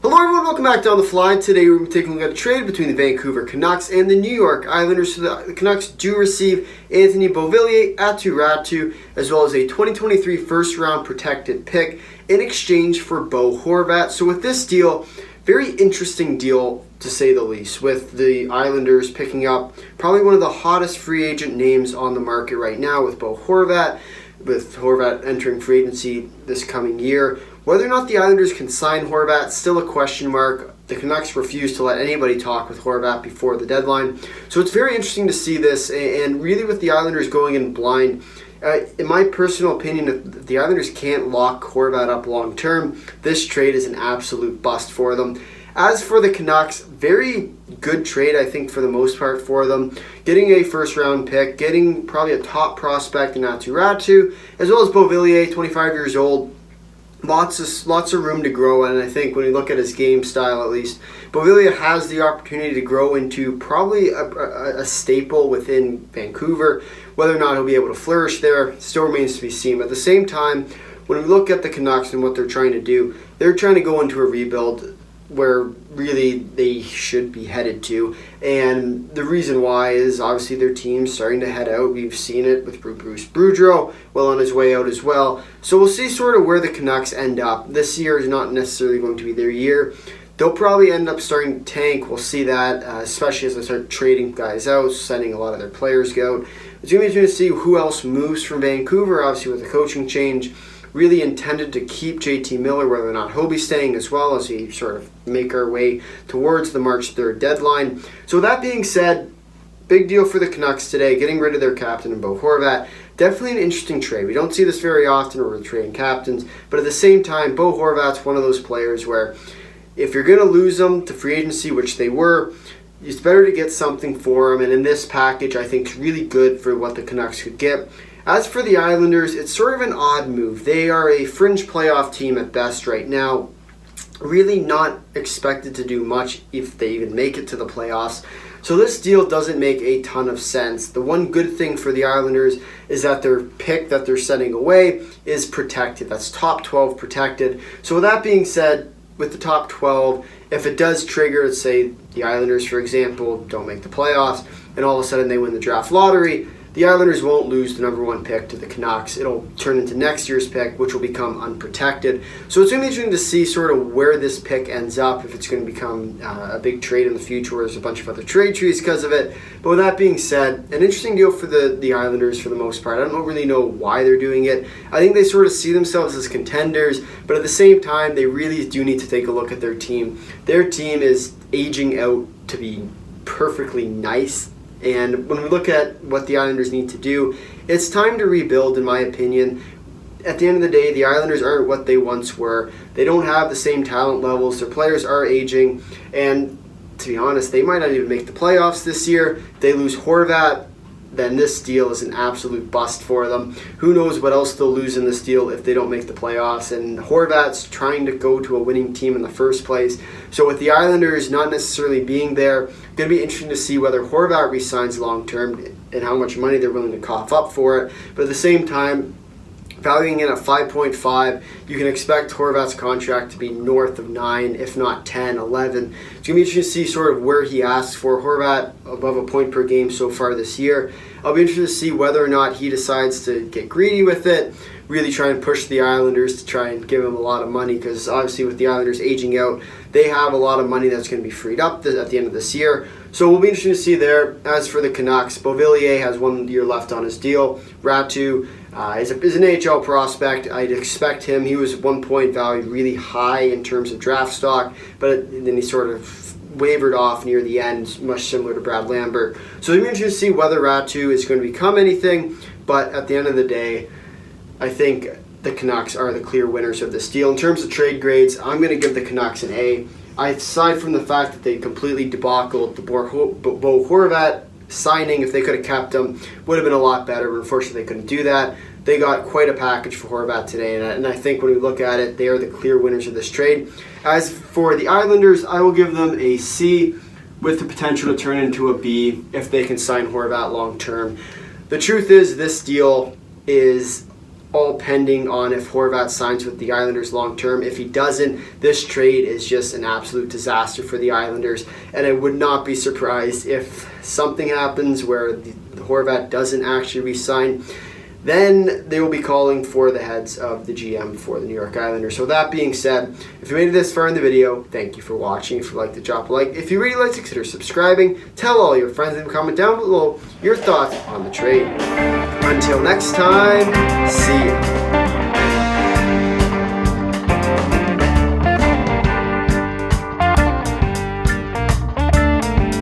Hello everyone, welcome back to On The Fly. Today we're taking a look at a trade between the Vancouver Canucks and the New York Islanders. So the Canucks do receive Anthony Beauvillier, Räty, as well as a 2023 first-round protected pick in exchange for Bo Horvat. So with this deal, very interesting deal to say the least, with the Islanders picking up probably one of the hottest free agent names on the market right now with Bo Horvat, with Horvat entering free agency this coming year. Whether or not the Islanders can sign Horvat, still a question mark. The Canucks refuse to let anybody talk with Horvat before the deadline. So it's very interesting to see this, and really with the Islanders going in blind, in my personal opinion, if the Islanders can't lock Horvat up long term, this trade is an absolute bust for them. As for the Canucks, very good trade, I think, for the most part for them. Getting a first-round pick, getting probably a top prospect in Aatu, as well as Beauvillier, 25 years old. Lots of room to grow, and I think when you look at his game style, at least, Beauvillier has the opportunity to grow into probably a staple within Vancouver. Whether or not he'll be able to flourish there still remains to be seen. But at the same time, when we look at the Canucks and what they're trying to do, they're trying to go into a rebuild where really they should be headed to. And the reason why is obviously their team's starting to head out. We've seen it with Bruce Boudreau, well on his way out as well. So we'll see sort of where the Canucks end up. This year is not necessarily going to be their year. They'll probably end up starting to tank. We'll see that, especially as they start trading guys out, sending a lot of their players out. It's going to be interesting to see who else moves from Vancouver, obviously with the coaching change. Really intended to keep JT Miller, whether or not he'll be staying as well as we sort of make our way towards the March 3rd deadline. So that being said, big deal for the Canucks today, getting rid of their captain in Bo Horvat. Definitely an interesting trade. We don't see this very often where we're trading captains, but at the same time, Bo Horvat's one of those players where if you're going to lose them to free agency, which they were, it's better to get something for him, and in this package, I think is really good for what the Canucks could get. As for the Islanders, it's sort of an odd move. They are a fringe playoff team at best right now. Really not expected to do much if they even make it to the playoffs. So this deal doesn't make a ton of sense. The one good thing for the Islanders is that their pick that they're sending away is protected. That's top 12 protected. So with that being said, with the top 12, if it does trigger, let's say the Islanders, for example, don't make the playoffs, and all of a sudden they win the draft lottery, the Islanders won't lose the number one pick to the Canucks. It'll turn into next year's pick, which will become unprotected. So it's going to be interesting to see sort of where this pick ends up, if it's going to become a big trade in the future where there's a bunch of other trade trees because of it. But with that being said, an interesting deal for the Islanders for the most part. I don't really know why they're doing it. I think they sort of see themselves as contenders, but at the same time, they really do need to take a look at their team. Their team is aging out to be perfectly nice. And when we look at what the Islanders need to do, it's time to rebuild, in my opinion. At the end of the day, the Islanders aren't what they once were. They don't have the same talent levels. Their players are aging. And to be honest, they might not even make the playoffs this year. If they lose Horvat, then this deal is an absolute bust for them. Who knows what else they'll lose in this deal if they don't make the playoffs. And Horvat's trying to go to a winning team in the first place. So with the Islanders not necessarily being there, going to be interesting to see whether Horvat resigns long-term and how much money they're willing to cough up for it. But at the same time, valuing it at 5.5, you can expect Horvat's contract to be north of 9, if not 10, 11. It's going to be interesting to see sort of where he asks for. Horvat above a point per game so far this year. I'll be interested to see whether or not he decides to get greedy with it, really try and push the Islanders to try and give him a lot of money, because obviously with the Islanders aging out, they have a lot of money that's going to be freed up at the end of this year. So we'll be interested to see there. As for the Canucks, Beauvillier has 1 year left on his deal. Räty is an NHL prospect. I'd expect him. He was at one point valued really high in terms of draft stock, but then he sort of wavered off near the end, much similar to Brad Lambert. So we'll be interested to see whether Räty is going to become anything, but at the end of the day, I think the Canucks are the clear winners of this deal. In terms of trade grades, I'm going to give the Canucks an A. Aside from the fact that they completely debacled the Bo Horvat signing, if they could have kept him, would have been a lot better, but unfortunately they couldn't do that. They got quite a package for Horvat today, and I think when we look at it, they are the clear winners of this trade. As for the Islanders, I will give them a C with the potential to turn into a B if they can sign Horvat long term. The truth is, this deal is all pending on if Horvat signs with the Islanders long term. If he doesn't, this trade is just an absolute disaster for the Islanders, and I would not be surprised if something happens where the Horvat doesn't actually resign. Then they will be calling for the heads of the GM for the New York Islanders. So that being said, if you made it this far in the video, thank you for watching. If you like to drop a like. If you really like to, consider subscribing. Tell all your friends and comment down below your thoughts on the trade. Until next time, see you.